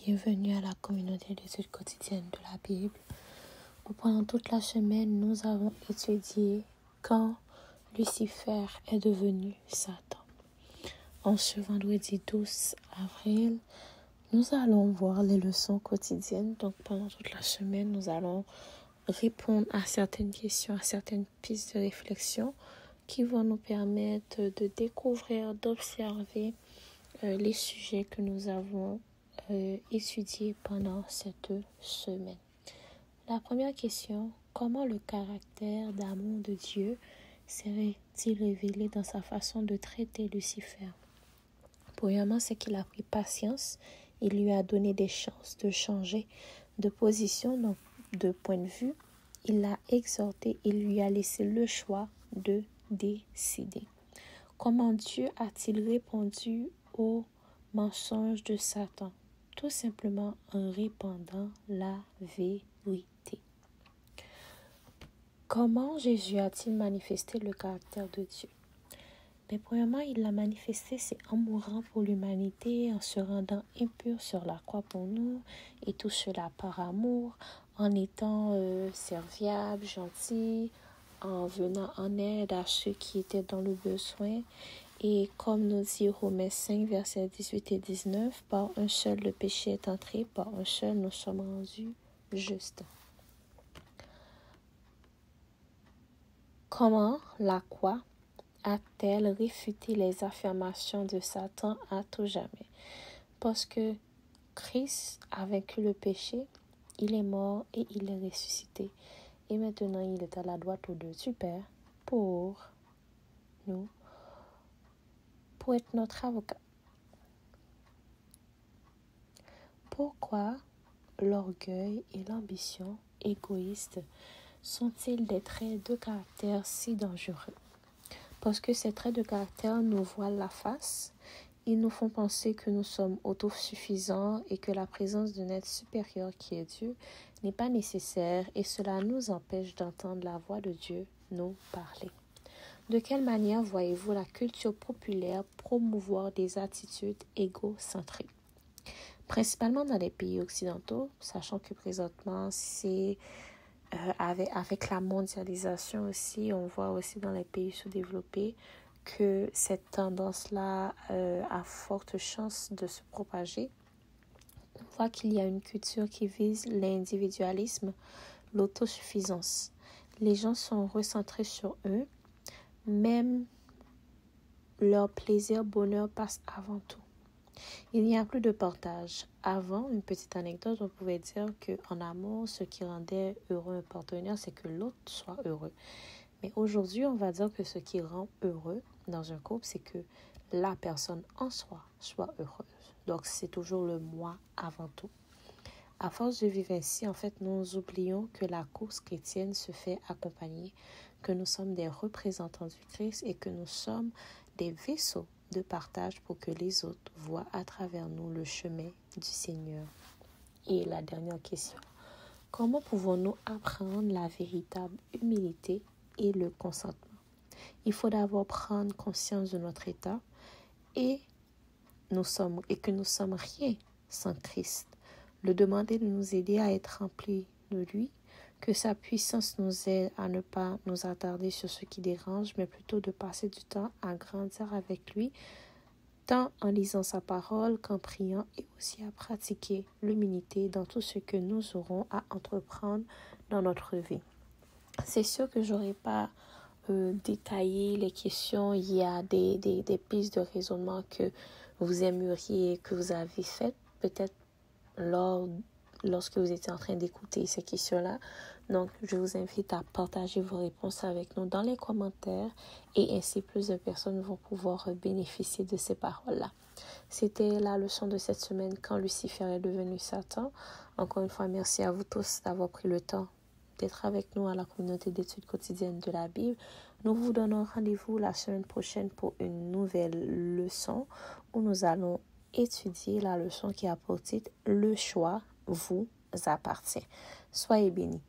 Bienvenue à la communauté d'études quotidiennes de la Bible, où pendant toute la semaine, nous avons étudié quand Lucifer est devenu Satan. En ce vendredi 12 avril, nous allons voir les leçons quotidiennes. Donc pendant toute la semaine, nous allons répondre à certaines questions, à certaines pistes de réflexion qui vont nous permettre de découvrir, d'observer les sujets que nous avons étudiés pendant cette semaine. La première question, comment le caractère d'amour de Dieu serait-il révélé dans sa façon de traiter Lucifer? Premièrement, c'est qu'il a pris patience, il lui a donné des chances de changer de position, donc de point de vue. Il l'a exhorté, il lui a laissé le choix de décider. Comment Dieu a-t-il répondu aux mensonges de Satan? Tout simplement en répandant la vérité. Comment Jésus a-t-il manifesté le caractère de Dieu? Mais premièrement, il l'a manifesté, c'est en mourant pour l'humanité, en se rendant impur sur la croix pour nous, et tout cela par amour, en étant serviable, gentil, en venant en aide à ceux qui étaient dans le besoin. Et comme nous dit Romains 5, versets 18 et 19, par un seul le péché est entré, par un seul nous sommes rendus justes. Comment la croix a-t-elle réfuté les affirmations de Satan à tout jamais? Parce que Christ a vaincu le péché, il est mort et il est ressuscité. Et maintenant, il est à la droite du Père pour nous, pour être notre avocat. Pourquoi l'orgueil et l'ambition égoïste sont-ils des traits de caractère si dangereux? Parce que ces traits de caractère nous voilent la face, ils nous font penser que nous sommes autosuffisants et que la présence d'un être supérieur qui est Dieu n'est pas nécessaire et cela nous empêche d'entendre la voix de Dieu nous parler. De quelle manière voyez-vous la culture populaire promouvoir des attitudes égocentriques? Principalement dans les pays occidentaux, sachant que présentement, c'est avec la mondialisation aussi, on voit aussi dans les pays sous-développés que cette tendance-là a forte chance de se propager. On voit qu'il y a une culture qui vise l'individualisme, l'autosuffisance. Les gens sont recentrés sur eux, même leur plaisir, bonheur passe avant tout. Il n'y a plus de partage. Avant, une petite anecdote, on pouvait dire qu'en amour, ce qui rendait heureux un partenaire, c'est que l'autre soit heureux. Mais aujourd'hui, on va dire que ce qui rend heureux dans un couple, c'est que la personne en soi soit heureuse. Donc, c'est toujours le moi avant tout. À force de vivre ainsi, en fait, nous oublions que la cause chrétienne se fait accompagner, que nous sommes des représentants du Christ et que nous sommes des vaisseaux de partage pour que les autres voient à travers nous le chemin du Seigneur. Et la dernière question, comment pouvons-nous apprendre la véritable humilité et le consentement? Il faut d'abord prendre conscience de notre état et que nous sommes rien sans Christ. Le demander de nous aider à être remplis de lui, que sa puissance nous aide à ne pas nous attarder sur ce qui dérange, mais plutôt de passer du temps à grandir avec lui, tant en lisant sa parole qu'en priant et aussi à pratiquer l'humilité dans tout ce que nous aurons à entreprendre dans notre vie. C'est sûr que je n'aurai pas détaillé les questions. Il y a des pistes de raisonnement que vous aimeriez, que vous avez faites, peut-être lorsque vous étiez en train d'écouter ces questions-là. Donc, je vous invite à partager vos réponses avec nous dans les commentaires et ainsi plus de personnes vont pouvoir bénéficier de ces paroles-là. C'était la leçon de cette semaine quand Lucifer est devenu Satan. Encore une fois, merci à vous tous d'avoir pris le temps d'être avec nous à la communauté d'études quotidiennes de la Bible. Nous vous donnons rendez-vous la semaine prochaine pour une nouvelle leçon où nous allons étudier la leçon qui a pour titre « Le choix vous appartient ». Soyez bénis.